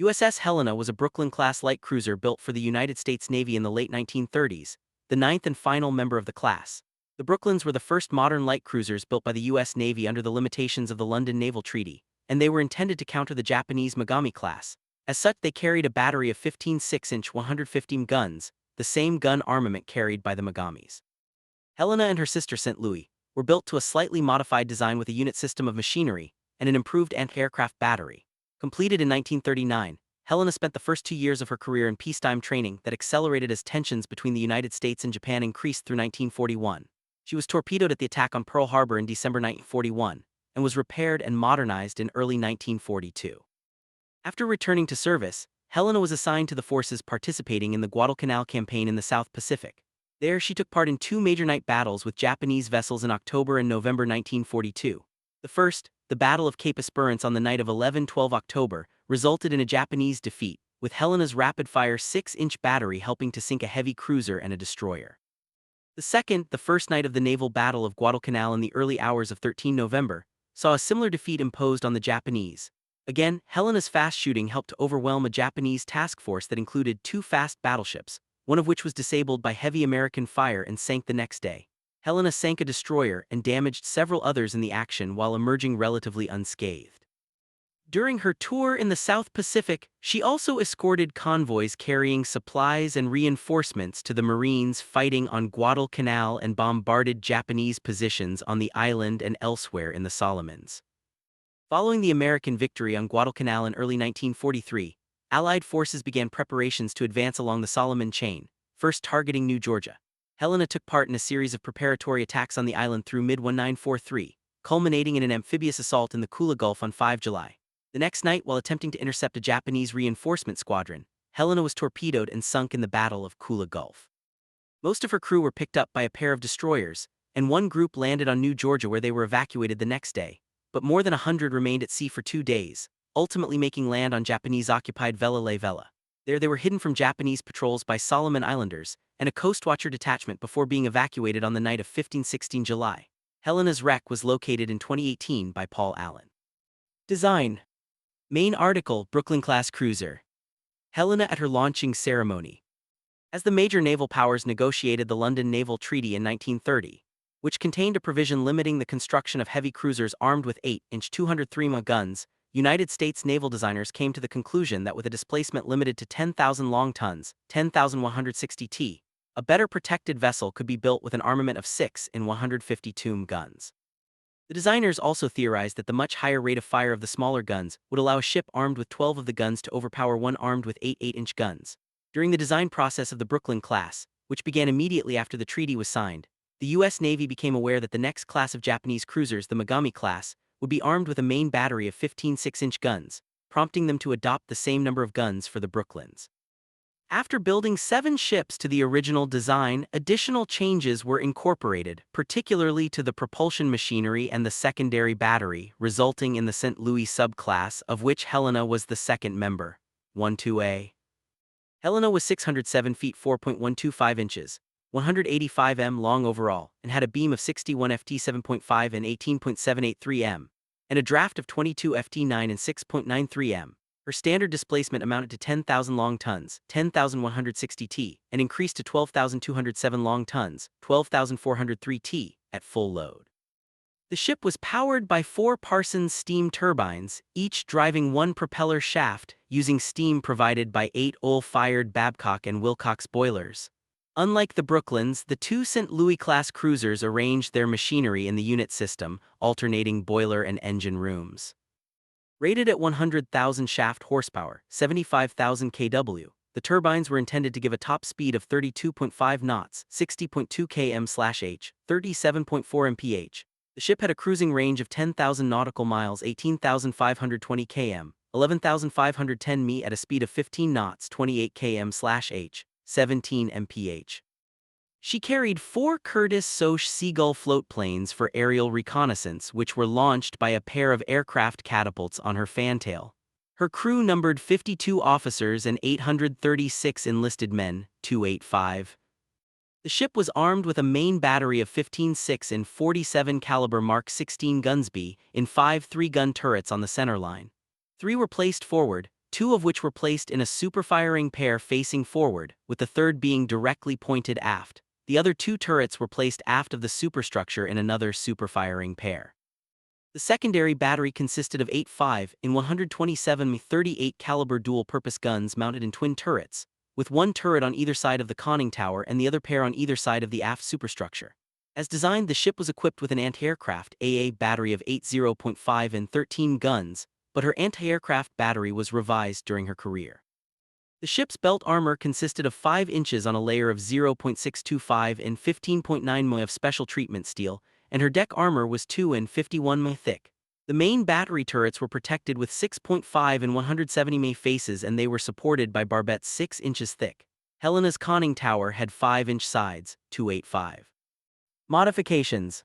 USS Helena was a Brooklyn-class light cruiser built for the United States Navy in the late 1930s, the ninth and final member of the class. The Brooklyns were the first modern light cruisers built by the U.S. Navy under the limitations of the London Naval Treaty, and they were intended to counter the Japanese Mogami class. As such, they carried a battery of 15 6-inch 115 guns, the same gun armament carried by the Mogamis. Helena and her sister St. Louis were built to a slightly modified design with a unit system of machinery and an improved anti-aircraft battery. Completed in 1939, Helena spent the first 2 years of her career in peacetime training that accelerated as tensions between the United States and Japan increased through 1941. She was torpedoed at the attack on Pearl Harbor in December 1941 and was repaired and modernized in early 1942. After returning to service, Helena was assigned to the forces participating in the Guadalcanal campaign in the South Pacific. There, she took part in 2 major night battles with Japanese vessels in October and November 1942. The first, the Battle of Cape Esperance on the night of 11-12 October, resulted in a Japanese defeat, with Helena's rapid-fire 6-inch battery helping to sink a heavy cruiser and a destroyer. The second, the first night of the naval battle of Guadalcanal in the early hours of 13 November, saw a similar defeat imposed on the Japanese. Again, Helena's fast shooting helped to overwhelm a Japanese task force that included 2 fast battleships, one of which was disabled by heavy American fire and sank the next day. Helena sank a destroyer and damaged several others in the action while emerging relatively unscathed. During her tour in the South Pacific, she also escorted convoys carrying supplies and reinforcements to the Marines fighting on Guadalcanal and bombarded Japanese positions on the island and elsewhere in the Solomons. Following the American victory on Guadalcanal in early 1943, Allied forces began preparations to advance along the Solomon chain, first targeting New Georgia. Helena took part in a series of preparatory attacks on the island through mid-1943, culminating in an amphibious assault in the Kula Gulf on 5 July. The next night, while attempting to intercept a Japanese reinforcement squadron, Helena was torpedoed and sunk in the Battle of Kula Gulf. Most of her crew were picked up by a pair of destroyers, and one group landed on New Georgia where they were evacuated the next day, but more than 100 remained at sea for 2 days, ultimately making land on Japanese-occupied Vela La Vela. There they were hidden from Japanese patrols by Solomon Islanders and a coastwatcher detachment before being evacuated on the night of 15-16 July. Helena's wreck was located in 2018 by Paul Allen. Design. Main article: Brooklyn-class cruiser. Helena at her launching ceremony. As the major naval powers negotiated the London Naval Treaty in 1930, which contained a provision limiting the construction of heavy cruisers armed with 8-inch 203 mm guns, United States naval designers came to the conclusion that with a displacement limited to 10,000 long tons, 10,160 t, a better protected vessel could be built with an armament of 6 in 152 guns. The designers also theorized that the much higher rate of fire of the smaller guns would allow a ship armed with 12 of the guns to overpower one armed with 8 8-inch guns. During the design process of the Brooklyn class, which began immediately after the treaty was signed, the U.S. Navy became aware that the next class of Japanese cruisers, the Mogami class, would be armed with a main battery of 15 6-inch guns, prompting them to adopt the same number of guns for the Brooklyns. After building 7 ships to the original design, additional changes were incorporated, particularly to the propulsion machinery and the secondary battery, resulting in the St. Louis subclass, of which Helena was the second member. 1-2A. Helena was 607 feet 4.125 inches, 185 m long overall, and had a beam of 61 ft 7.5 and 18.783 m, and a draft of 22 ft 9 and 6.93 m. Her standard displacement amounted to 10,000 long tons, 10,160 t, and increased to 12,207 long tons, 12,403 t, at full load. The ship was powered by 4 Parsons steam turbines, each driving 1 propeller shaft, using steam provided by 8 oil-fired Babcock and Wilcox boilers. Unlike the Brooklyns, the 2 St. Louis-class cruisers arranged their machinery in the unit system, alternating boiler and engine rooms. Rated at 100,000 shaft horsepower, 75,000 kW, the turbines were intended to give a top speed of 32.5 knots, 60.2 km/h, 37.4 mph. The ship had a cruising range of 10,000 nautical miles, 18,520 km, 11,510 mi at a speed of 15 knots, 28 km/h. 17 mph. She carried 4 Curtiss Soch Seagull floatplanes for aerial reconnaissance, which were launched by a pair of aircraft catapults on her fantail. Her crew numbered 52 officers and 836 enlisted men, 285. The ship was armed with a main battery of 15 6 in 47 caliber Mark 16 guns in 5 3-gun turrets on the centerline. 3 were placed forward, two of which were placed in a superfiring pair facing forward, with the third being directly pointed aft. The other two turrets were placed aft of the superstructure in another superfiring pair. The secondary battery consisted of 8 5 in 127 38 caliber dual-purpose guns mounted in twin turrets, with one turret on either side of the conning tower and the other pair on either side of the aft superstructure. As designed, the ship was equipped with an anti-aircraft AA battery of 8 0.5 and 13 guns, but her anti-aircraft battery was revised during her career. The ship's belt armor consisted of 5 inches on a layer of 0.625 and 15.9 mm of special treatment steel, and her deck armor was 2 and 51 mm thick. The main battery turrets were protected with 6.5 and 170 mm faces, and they were supported by barbettes 6 inches thick. Helena's conning tower had 5-inch sides, 285. Modifications.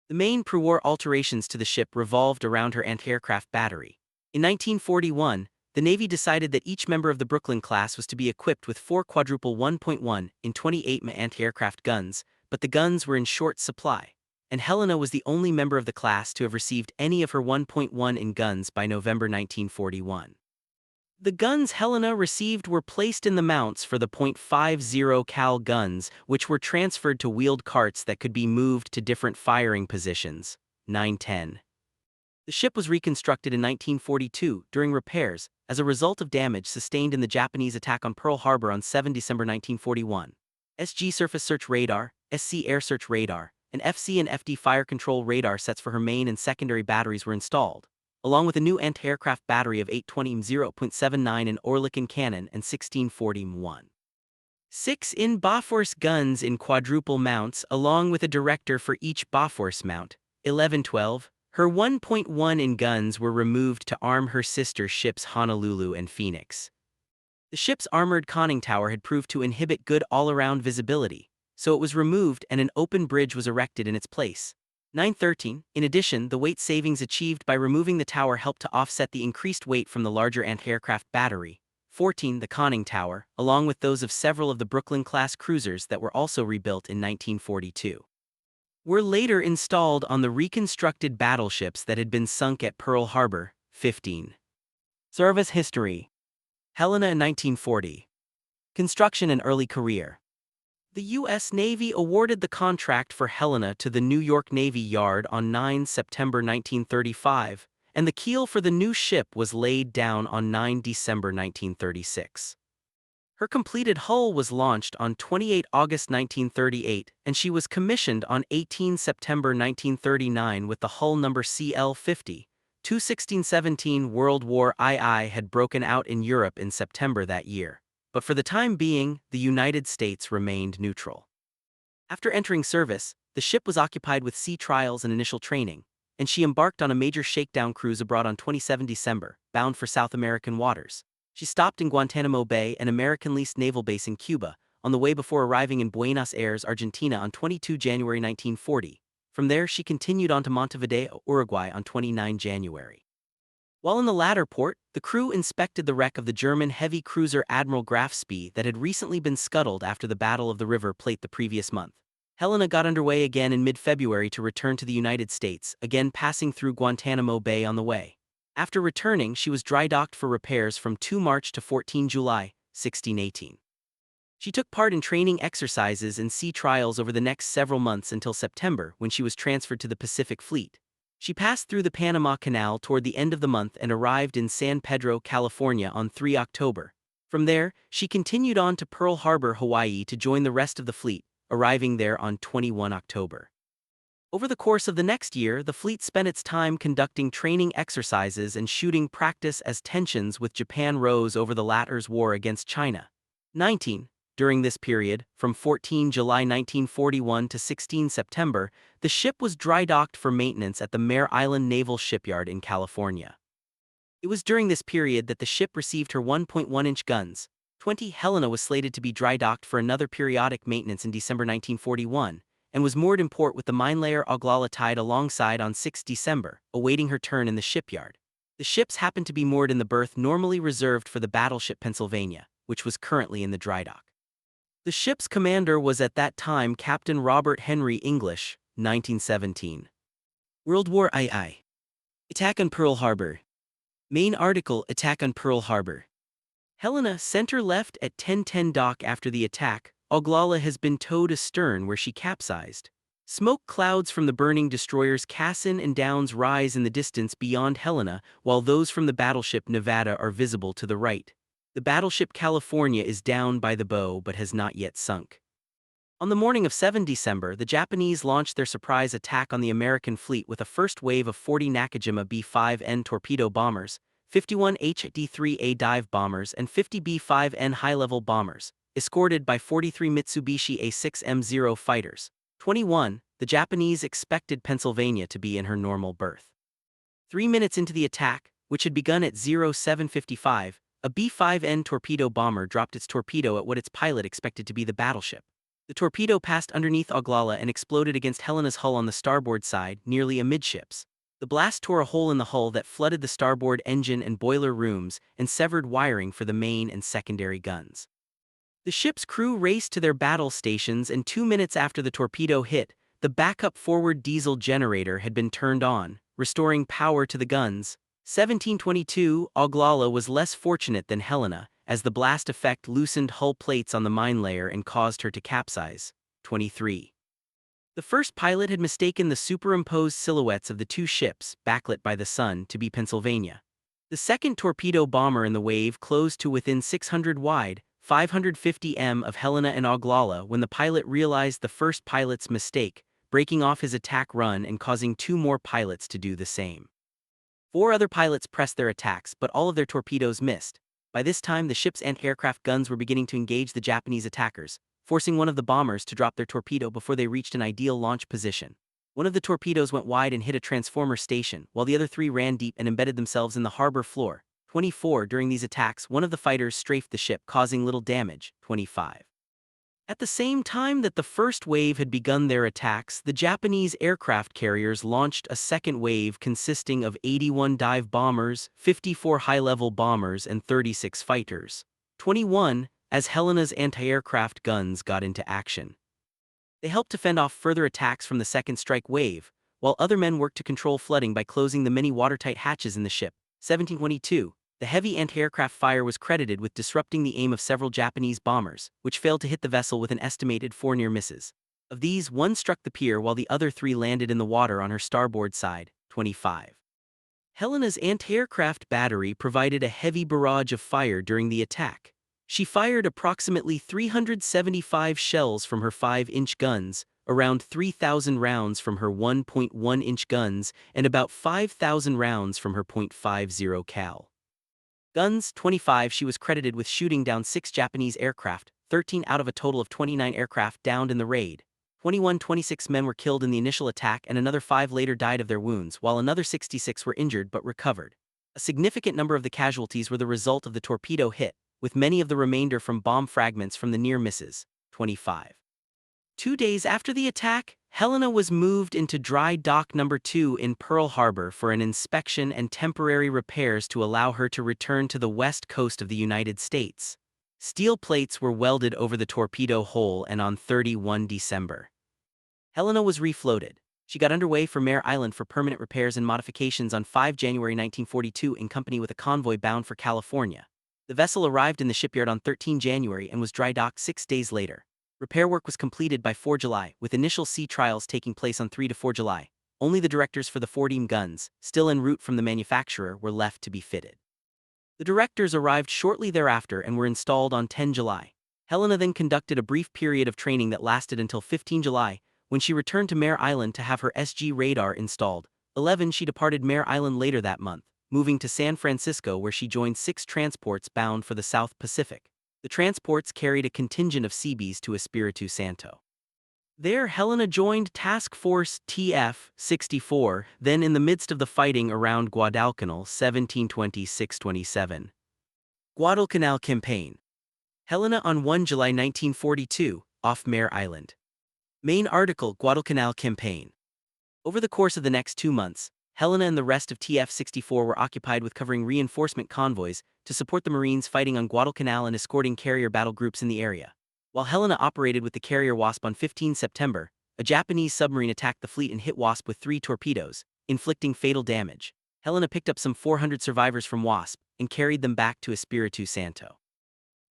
The main pre-war alterations to the ship revolved around her anti-aircraft battery. In 1941, the Navy decided that each member of the Brooklyn class was to be equipped with 4 quadruple 1.1 in 28 mm anti-aircraft guns, but the guns were in short supply, and Helena was the only member of the class to have received any of her 1.1 in guns by November 1941. The guns Helena received were placed in the mounts for the .50 cal guns, which were transferred to wheeled carts that could be moved to different firing positions. 910. The ship was reconstructed in 1942 during repairs as a result of damage sustained in the Japanese attack on Pearl Harbor on 7 December 1941. SG Surface Search Radar, SC Air Search Radar, and FC and FD Fire Control Radar sets for her main and secondary batteries were installed, along with a new anti-aircraft battery of 820 0.79 in Oerlikon cannon and 1640 1. 6 in Bofors guns in quadruple mounts, along with a director for each Bofors mount. 1112. Her 1.1 in guns were removed to arm her sister ships Honolulu and Phoenix. The ship's armored conning tower had proved to inhibit good all-around visibility, so it was removed and an open bridge was erected in its place. 913. In addition, the weight savings achieved by removing the tower helped to offset the increased weight from the larger anti-aircraft battery. 14. The conning tower, along with those of several of the Brooklyn-class cruisers that were also rebuilt in 1942, were later installed on the reconstructed battleships that had been sunk at Pearl Harbor. 15. Service history. Helena in 1940. Construction and early career. The U.S. Navy awarded the contract for Helena to the New York Navy Yard on 9 September 1935, and the keel for the new ship was laid down on 9 December 1936. Her completed hull was launched on 28 August 1938, and she was commissioned on 18 September 1939 with the hull number CL-50. 216-17 World War II had broken out in Europe in September that year, but for the time being, the United States remained neutral. After entering service, the ship was occupied with sea trials and initial training, and she embarked on a major shakedown cruise abroad on 27 December, bound for South American waters. She stopped in Guantanamo Bay, an American-leased naval base in Cuba, on the way before arriving in Buenos Aires, Argentina on 22 January 1940. From there she continued on to Montevideo, Uruguay on 29 January. While in the latter port, the crew inspected the wreck of the German heavy cruiser Admiral Graf Spee that had recently been scuttled after the Battle of the River Plate the previous month. Helena got underway again in mid-February to return to the United States, again passing through Guantanamo Bay on the way. After returning, she was dry-docked for repairs from 2 March to 14 July, 1618. She took part in training exercises and sea trials over the next several months until September, when she was transferred to the Pacific Fleet. She passed through the Panama Canal toward the end of the month and arrived in San Pedro, California on 3 October. From there, she continued on to Pearl Harbor, Hawaii to join the rest of the fleet, arriving there on 21 October. Over the course of the next year, the fleet spent its time conducting training exercises and shooting practice as tensions with Japan rose over the latter's war against China. 19. During this period, from 14 July 1941 to 16 September, the ship was dry-docked for maintenance at the Mare Island Naval Shipyard in California. It was during this period that the ship received her 1.1-inch guns. 20. Helena was slated to be dry-docked for another periodic maintenance in December 1941, and was moored in port with the minelayer Oglala tied alongside on 6 December, awaiting her turn in the shipyard. The ships happened to be moored in the berth normally reserved for the battleship Pennsylvania, which was currently in the dry dock. The ship's commander was at that time Captain Robert Henry English. 1917. World War II. Attack on Pearl Harbor. Main article: Attack on Pearl Harbor. Helena, center left at 10:10 dock. After the attack, Oglala has been towed astern where she capsized. Smoke clouds from the burning destroyers Cassin and Downs rise in the distance beyond Helena, while those from the battleship Nevada are visible to the right. The battleship California is down by the bow but has not yet sunk. On the morning of 7 December, the Japanese launched their surprise attack on the American fleet with a first wave of 40 Nakajima B-5N torpedo bombers, 51 HD-3A dive bombers and 50 B-5N high-level bombers, escorted by 43 Mitsubishi A-6M0 fighters. 21. The Japanese expected Pennsylvania to be in her normal berth. 3 minutes into the attack, which had begun at 07:55, a B-5N torpedo bomber dropped its torpedo at what its pilot expected to be the battleship. The torpedo passed underneath Oglala and exploded against Helena's hull on the starboard side, nearly amidships. The blast tore a hole in the hull that flooded the starboard engine and boiler rooms and severed wiring for the main and secondary guns. The ship's crew raced to their battle stations, and 2 minutes after the torpedo hit, the backup forward diesel generator had been turned on, restoring power to the guns. 1722, Oglala was less fortunate than Helena, as the blast effect loosened hull plates on the mine layer and caused her to capsize. 23. The first pilot had mistaken the superimposed silhouettes of the two ships, backlit by the sun, to be Pennsylvania. The second torpedo bomber in the wave closed to within 600 wide, 550 m of Helena and Oglala when the pilot realized the first pilot's mistake, breaking off his attack run and causing 2 more pilots to do the same. 4 other pilots pressed their attacks, but all of their torpedoes missed. By this time, the ship's anti-aircraft guns were beginning to engage the Japanese attackers, forcing one of the bombers to drop their torpedo before they reached an ideal launch position. One of the torpedoes went wide and hit a transformer station, while the other 3 ran deep and embedded themselves in the harbor floor. 24. During these attacks, one of the fighters strafed the ship, causing little damage. 25. At the same time that the first wave had begun their attacks, the Japanese aircraft carriers launched a second wave consisting of 81 dive bombers, 54 high-level bombers, and 36 fighters. 21. As Helena's anti-aircraft guns got into action, they helped to fend off further attacks from the second strike wave, while other men worked to control flooding by closing the many watertight hatches in the ship. 1722. The heavy anti-aircraft fire was credited with disrupting the aim of several Japanese bombers, which failed to hit the vessel with an estimated 4 near misses. Of these, 1 struck the pier while the other 3 landed in the water on her starboard side. 25. Helena's anti-aircraft battery provided a heavy barrage of fire during the attack. She fired approximately 375 shells from her 5-inch guns, around 3,000 rounds from her 1.1-inch guns, and about 5,000 rounds from her .50 cal guns. 25. She was credited with shooting down 6 Japanese aircraft, 13 out of a total of 29 aircraft downed in the raid. 21. 26 men were killed in the initial attack and another 5 later died of their wounds, while another 66 were injured but recovered. A significant number of the casualties were the result of the torpedo hit, with many of the remainder from bomb fragments from the near misses. 25. 2 days after the attack, Helena was moved into Dry Dock No. 2 in Pearl Harbor for an inspection and temporary repairs to allow her to return to the west coast of the United States. Steel plates were welded over the torpedo hole, and on 31 December, Helena was refloated. She got underway for Mare Island for permanent repairs and modifications on 5 January 1942 in company with a convoy bound for California. The vessel arrived in the shipyard on 13 January and was dry docked 6 days later. Repair work was completed by 4 July, with initial sea trials taking place on 3 to 4 July. Only the directors for the 4-beam guns, still en route from the manufacturer, were left to be fitted. The directors arrived shortly thereafter and were installed on 10 July. Helena then conducted a brief period of training that lasted until 15 July, when she returned to Mare Island to have her SG radar installed. 11. She departed Mare Island later that month, moving to San Francisco, where she joined 6 transports bound for the South Pacific. The transports carried a contingent of Seabees to Espiritu Santo. There, Helena joined Task Force TF-64, then in the midst of the fighting around Guadalcanal. 1726-27. Guadalcanal Campaign. Helena on 1 July 1942, off Mare Island. Main article: Guadalcanal Campaign. Over the course of the next 2 months, Helena and the rest of TF-64 were occupied with covering reinforcement convoys to support the Marines fighting on Guadalcanal and escorting carrier battle groups in the area. While Helena operated with the carrier Wasp on 15 September, a Japanese submarine attacked the fleet and hit Wasp with 3 torpedoes, inflicting fatal damage. Helena picked up some 400 survivors from Wasp and carried them back to Espiritu Santo.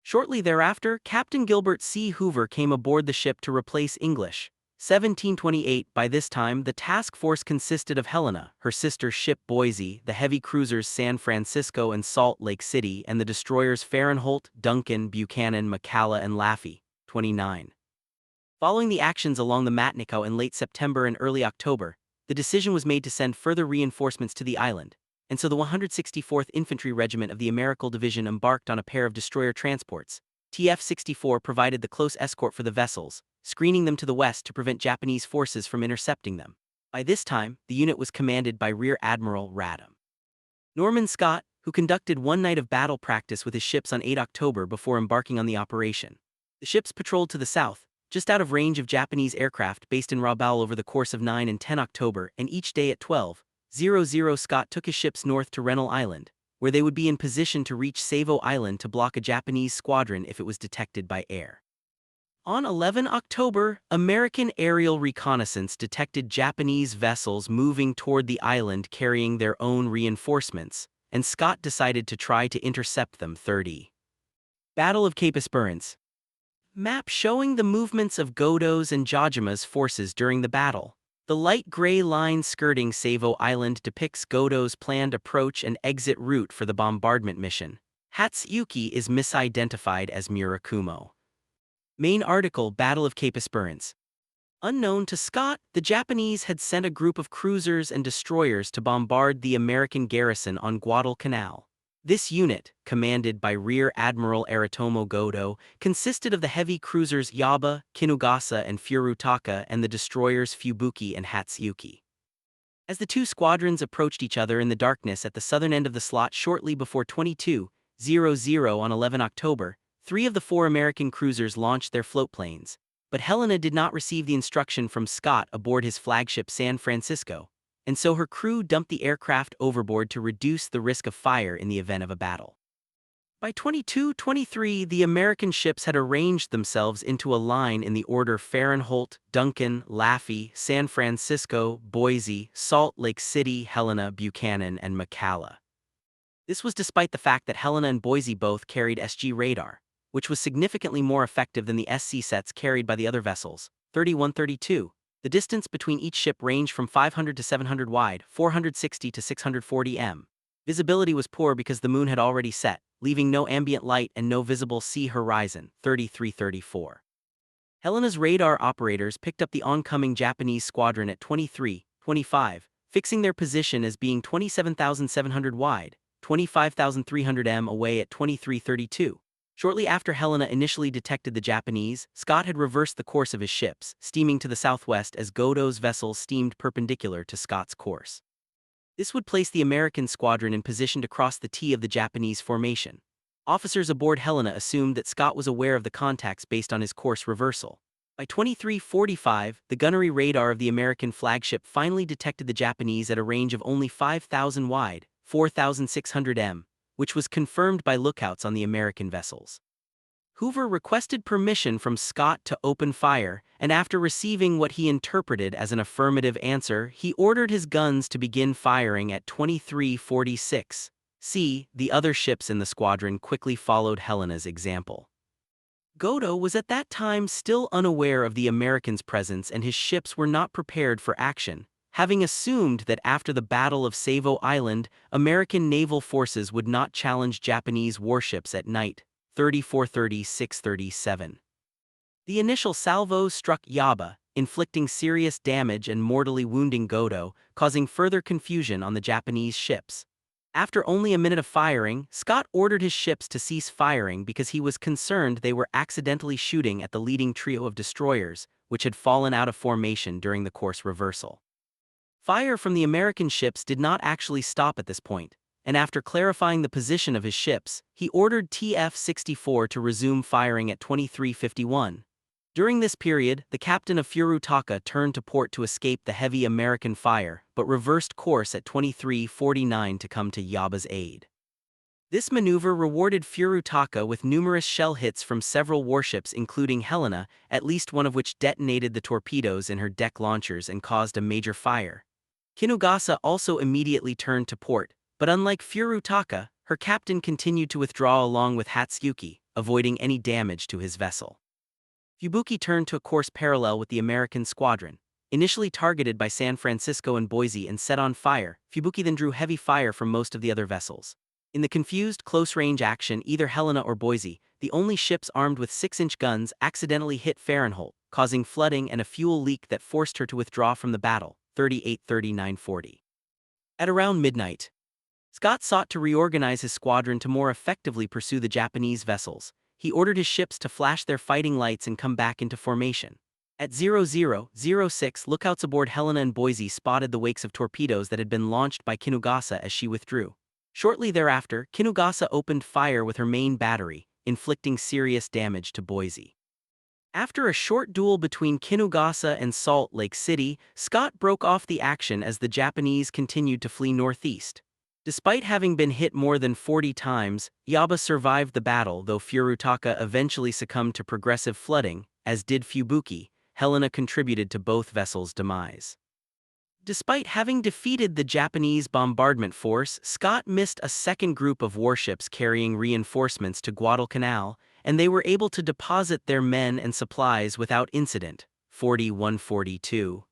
Shortly thereafter, Captain Gilbert C. Hoover came aboard the ship to replace English. 1728. By this time, the task force consisted of Helena, her sister ship Boise, the heavy cruisers San Francisco and Salt Lake City, and the destroyers Fahrenholt, Duncan, Buchanan, McCalla, and Laffey. 29. Following the actions along the Matnico in late September and early October, the decision was made to send further reinforcements to the island, and so the 164th Infantry Regiment of the Americal Division embarked on a pair of destroyer transports. TF-64 provided the close escort for the vessels, screening them to the west to prevent Japanese forces from intercepting them. By this time, the unit was commanded by Rear Admiral Radham Norman Scott, who conducted one night of battle practice with his ships on 8 October before embarking on the operation. The ships patrolled to the south, just out of range of Japanese aircraft based in Rabaul over the course of 9 and 10 October, and each day at 12:00 Scott took his ships north to Rennell Island, where they would be in position to reach Savo Island to block a Japanese squadron if it was detected by air. On 11 October, American aerial reconnaissance detected Japanese vessels moving toward the island carrying their own reinforcements, and Scott decided to try to intercept them. 30. Battle of Cape Esperance. Map showing the movements of Godo's and Jojima's forces during the battle. The light gray line skirting Savo Island depicts Godo's planned approach and exit route for the bombardment mission. Hatsuyuki is misidentified as Murakumo. Main article: Battle of Cape Esperance. Unknown to Scott, the Japanese had sent a group of cruisers and destroyers to bombard the American garrison on Guadalcanal. This unit, commanded by Rear Admiral Aritomo Godo, consisted of the heavy cruisers Yaba, Kinugasa, and Furutaka and the destroyers Fubuki and Hatsuyuki. As the two squadrons approached each other in the darkness at the southern end of the slot shortly before 22:00 on 11 October, 3 of the 4 American cruisers launched their floatplanes, but Helena did not receive the instruction from Scott aboard his flagship San Francisco, and so her crew dumped the aircraft overboard to reduce the risk of fire in the event of a battle. By 22:23, the American ships had arranged themselves into a line in the order Fahrenholt, Duncan, Laffey, San Francisco, Boise, Salt Lake City, Helena, Buchanan, and McCalla. This was despite the fact that Helena and Boise both carried SG radar, which was significantly more effective than the SC sets carried by the other vessels. 31-32. The distance between each ship ranged from 500 to 700 wide, 460 to 640 m. Visibility was poor because the moon had already set, leaving no ambient light and no visible sea horizon. 33-34. Helena's radar operators picked up the oncoming Japanese squadron at 23:25, fixing their position as being 27,700 wide, 25,300 m away at 23:32. Shortly after Helena initially detected the Japanese, Scott had reversed the course of his ships, steaming to the southwest as Godo's vessels steamed perpendicular to Scott's course. This would place the American squadron in position to cross the T of the Japanese formation. Officers aboard Helena assumed that Scott was aware of the contacts based on his course reversal. By 23:45, the gunnery radar of the American flagship finally detected the Japanese at a range of only 5,000 wide, 4,600 m, which was confirmed by lookouts on the American vessels. Hoover requested permission from Scott to open fire, and after receiving what he interpreted as an affirmative answer, he ordered his guns to begin firing at 23:46. The other ships in the squadron quickly followed Helena's example. Godo was at that time still unaware of the Americans' presence, and his ships were not prepared for action, having assumed that after the Battle of Savo Island, American naval forces would not challenge Japanese warships at night. 34-36-37. The initial salvos struck Yaba, inflicting serious damage and mortally wounding Godo, causing further confusion on the Japanese ships. After only a minute of firing, Scott ordered his ships to cease firing because he was concerned they were accidentally shooting at the leading trio of destroyers, which had fallen out of formation during the course reversal. Fire from the American ships did not actually stop at this point, and after clarifying the position of his ships, he ordered TF-64 to resume firing at 23:51. During this period, the captain of Furutaka turned to port to escape the heavy American fire, but reversed course at 23:49 to come to Yaba's aid. This maneuver rewarded Furutaka with numerous shell hits from several warships including Helena, at least one of which detonated the torpedoes in her deck launchers and caused a major fire. Kinugasa also immediately turned to port, but unlike Furutaka, her captain continued to withdraw along with Hatsuyuki, avoiding any damage to his vessel. Fubuki turned to a course parallel with the American squadron. Initially targeted by San Francisco and Boise and set on fire, Fubuki then drew heavy fire from most of the other vessels. In the confused, close-range action, either Helena or Boise, the only ships armed with 6-inch guns accidentally hit Fahrenheit, causing flooding and a fuel leak that forced her to withdraw from the battle, 38-39-40. At around midnight, Scott sought to reorganize his squadron to more effectively pursue the Japanese vessels. He ordered his ships to flash their fighting lights and come back into formation. At 00:06, lookouts aboard Helena and Boise spotted the wakes of torpedoes that had been launched by Kinugasa as she withdrew. Shortly thereafter, Kinugasa opened fire with her main battery, inflicting serious damage to Boise. After a short duel between Kinugasa and Salt Lake City, Scott broke off the action as the Japanese continued to flee northeast. Despite having been hit more than 40 times, Yaba survived the battle, though Furutaka eventually succumbed to progressive flooding, as did Fubuki. Helena contributed to both vessels' demise. Despite having defeated the Japanese bombardment force, Scott missed a second group of warships carrying reinforcements to Guadalcanal, and they were able to deposit their men and supplies without incident. 41-42.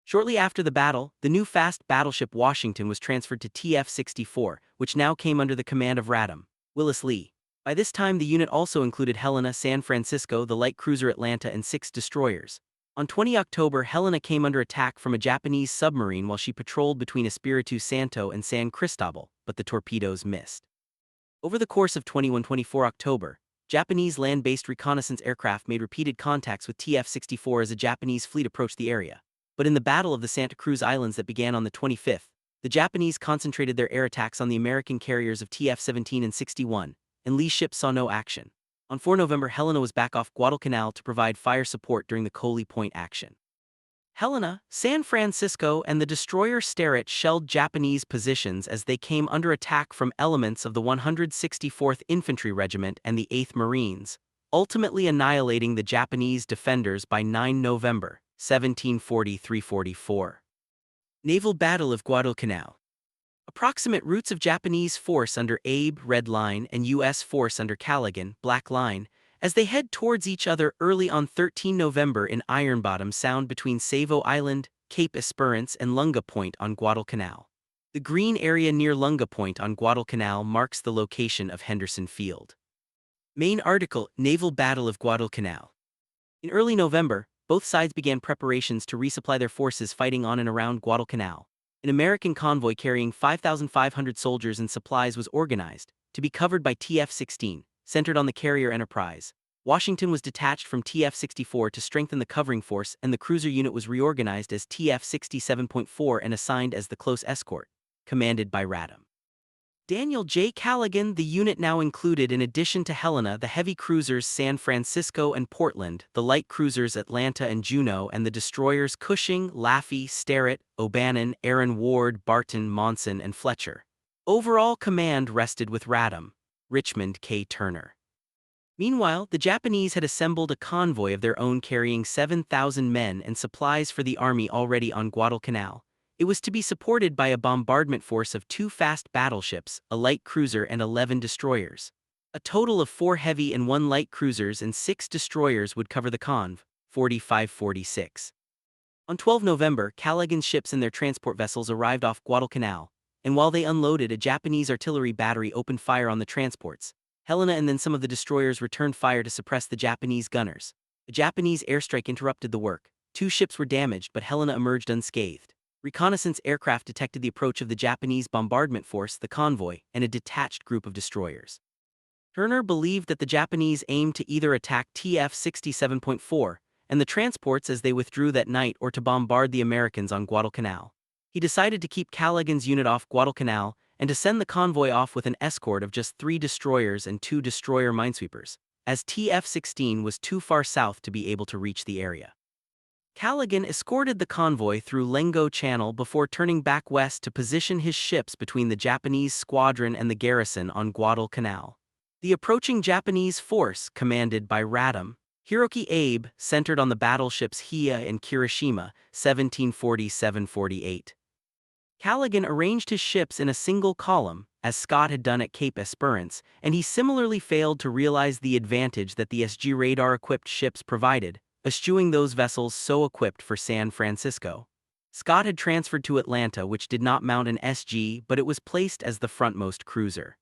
Shortly after the battle, the new fast battleship Washington was transferred to TF-64, which now came under the command of Radom Willis Lee. By this time the unit also included Helena, San Francisco, the light cruiser Atlanta, and 6 destroyers. On 20 October, Helena came under attack from a Japanese submarine while she patrolled between Espiritu Santo and San Cristobal, but the torpedoes missed. Over the course of 21-24 October, Japanese land-based reconnaissance aircraft made repeated contacts with TF-64 as a Japanese fleet approached the area. But in the Battle of the Santa Cruz Islands that began on the 25th, the Japanese concentrated their air attacks on the American carriers of TF-17 and 61, and Lee's ships saw no action. On 4 November, Helena was back off Guadalcanal to provide fire support during the Coley Point action. Helena, San Francisco, and the destroyer Sterett shelled Japanese positions as they came under attack from elements of the 164th Infantry Regiment and the 8th Marines, ultimately annihilating the Japanese defenders by 9 November, 1743-44. Naval Battle of Guadalcanal. Approximate routes of Japanese force under Abe, Red Line, and U.S. force under Callaghan, Black Line, as they head towards each other early on 13 November in Ironbottom Sound between Savo Island, Cape Esperance, and Lunga Point on Guadalcanal. The green area near Lunga Point on Guadalcanal marks the location of Henderson Field. Main article: Naval Battle of Guadalcanal. In early November, both sides began preparations to resupply their forces fighting on and around Guadalcanal. An American convoy carrying 5,500 soldiers and supplies was organized, to be covered by TF-16, centered on the carrier Enterprise. Washington was detached from TF-64 to strengthen the covering force, and the cruiser unit was reorganized as TF-67.4 and assigned as the close escort, commanded by Radom Daniel J. Callaghan. The unit now included, in addition to Helena, the heavy cruisers San Francisco and Portland, the light cruisers Atlanta and Juneau, and the destroyers Cushing, Laffey, Sterett, O'Bannon, Aaron Ward, Barton, Monson, and Fletcher. Overall command rested with Radom Richmond K. Turner. Meanwhile, the Japanese had assembled a convoy of their own carrying 7,000 men and supplies for the army already on Guadalcanal. It was to be supported by a bombardment force of 2 fast battleships, a light cruiser, and 11 destroyers. A total of 4 heavy and 1 light cruisers and 6 destroyers would cover the conv. 45-46. On 12 November, Callaghan's ships and their transport vessels arrived off Guadalcanal, and while they unloaded, a Japanese artillery battery opened fire on the transports. Helena and then some of the destroyers returned fire to suppress the Japanese gunners. A Japanese airstrike interrupted the work. 2 ships were damaged, but Helena emerged unscathed. Reconnaissance aircraft detected the approach of the Japanese bombardment force, the convoy, and a detached group of destroyers. Turner believed that the Japanese aimed to either attack TF-67.4 and the transports as they withdrew that night, or to bombard the Americans on Guadalcanal. He decided to keep Callaghan's unit off Guadalcanal and to send the convoy off with an escort of just 3 destroyers and 2 destroyer minesweepers, as TF-16 was too far south to be able to reach the area. Callaghan escorted the convoy through Lengo Channel before turning back west to position his ships between the Japanese squadron and the garrison on Guadalcanal. The approaching Japanese force, commanded by Radom Hiroki Abe, centered on the battleships Hiei and Kirishima, 1747-48. Callaghan arranged his ships in a single column, as Scott had done at Cape Esperance, and he similarly failed to realize the advantage that the SG radar-equipped ships provided, eschewing those vessels so equipped for San Francisco. Scott had transferred to Atlanta, which did not mount an SG, but it was placed as the frontmost cruiser.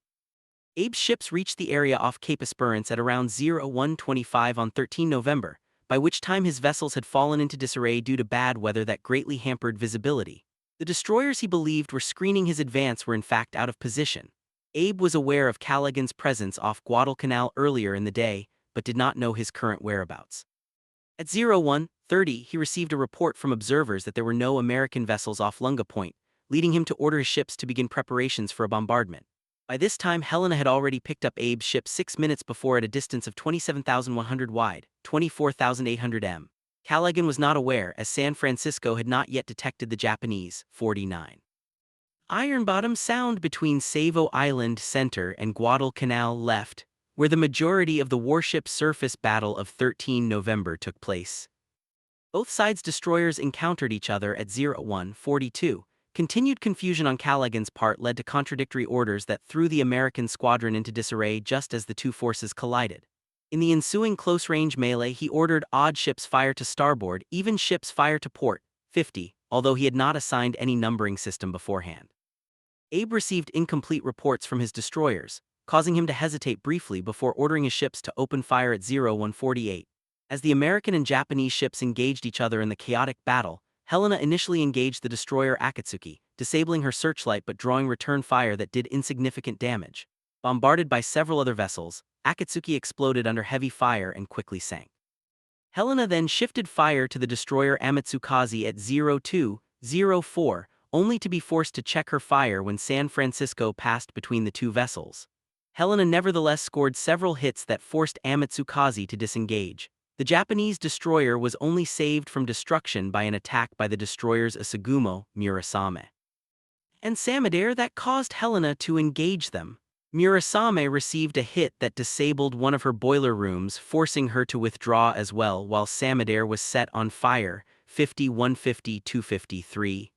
Abe's ships reached the area off Cape Esperance at around 01:25 on 13 November, by which time his vessels had fallen into disarray due to bad weather that greatly hampered visibility. The destroyers he believed were screening his advance were in fact out of position. Abe was aware of Callaghan's presence off Guadalcanal earlier in the day, but did not know his current whereabouts. At 01:30, he received a report from observers that there were no American vessels off Lunga Point, leading him to order his ships to begin preparations for a bombardment. By this time, Helena had already picked up Abe's ship 6 minutes before at a distance of 27,100 wide, 24,800 m. Callaghan was not aware, as San Francisco had not yet detected the Japanese 49. Ironbottom Sound between Savo Island Center and Guadalcanal left, where the majority of the warship surface battle of 13 November took place. Both sides' destroyers encountered each other at 01:42. Continued confusion on Callaghan's part led to contradictory orders that threw the American squadron into disarray just as the two forces collided. In the ensuing close-range melee, he ordered odd ships fire to starboard, even ships fire to port, 50, although he had not assigned any numbering system beforehand. Abe received incomplete reports from his destroyers, causing him to hesitate briefly before ordering his ships to open fire at 01:48. As the American and Japanese ships engaged each other in the chaotic battle, Helena initially engaged the destroyer Akatsuki, disabling her searchlight but drawing return fire that did insignificant damage. Bombarded by several other vessels, Akatsuki exploded under heavy fire and quickly sank. Helena then shifted fire to the destroyer Amatsukaze at 02:04, only to be forced to check her fire when San Francisco passed between the two vessels. Helena nevertheless scored several hits that forced Amatsukaze to disengage. The Japanese destroyer was only saved from destruction by an attack by the destroyers Isagumo, Murasame, and Samadare that caused Helena to engage them. Murasame received a hit that disabled one of her boiler rooms, forcing her to withdraw as well, while Samadare was set on fire, 5150-253.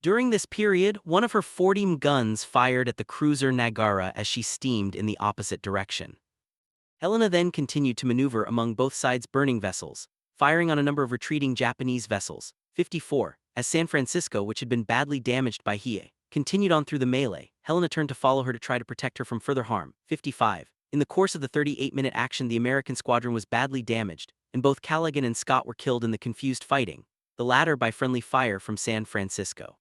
During this period, one of her 40 guns fired at the cruiser Nagara as she steamed in the opposite direction. Helena then continued to maneuver among both sides' burning vessels, firing on a number of retreating Japanese vessels, 54, as San Francisco, which had been badly damaged by Hiei, continued on through the melee. Helena turned to follow her to try to protect her from further harm, 55. In the course of the 38-minute action, the American squadron was badly damaged, and both Callaghan and Scott were killed in the confused fighting, the latter by friendly fire from San Francisco.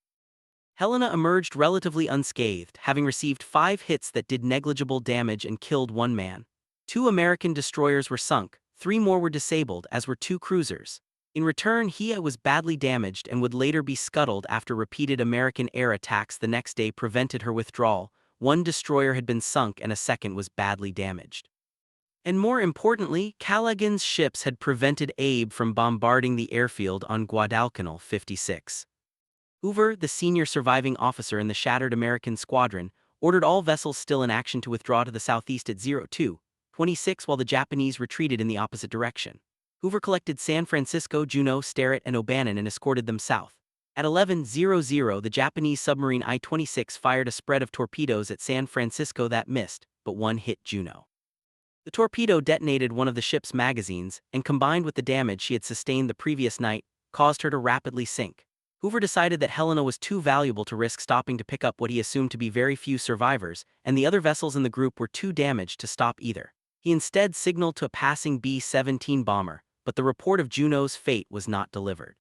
Helena emerged relatively unscathed, having received 5 hits that did negligible damage and killed 1 man. 2 American destroyers were sunk, 3 more were disabled, as were 2 cruisers. In return, Hiei was badly damaged and would later be scuttled after repeated American air attacks the next day prevented her withdrawal. 1 destroyer had been sunk and a second was badly damaged. And more importantly, Callaghan's ships had prevented Abe from bombarding the airfield on Guadalcanal 56. Hoover, the senior surviving officer in the shattered American squadron, ordered all vessels still in action to withdraw to the southeast at 02:26 while the Japanese retreated in the opposite direction. Hoover collected San Francisco, Juneau, Sterett, and O'Bannon and escorted them south. At 11:00, the Japanese submarine I-26 fired a spread of torpedoes at San Francisco that missed, but one hit Juneau. The torpedo detonated one of the ship's magazines, and combined with the damage she had sustained the previous night, caused her to rapidly sink. Hoover decided that Helena was too valuable to risk stopping to pick up what he assumed to be very few survivors, and the other vessels in the group were too damaged to stop either. He instead signaled to a passing B-17 bomber, but the report of Juneau's fate was not delivered.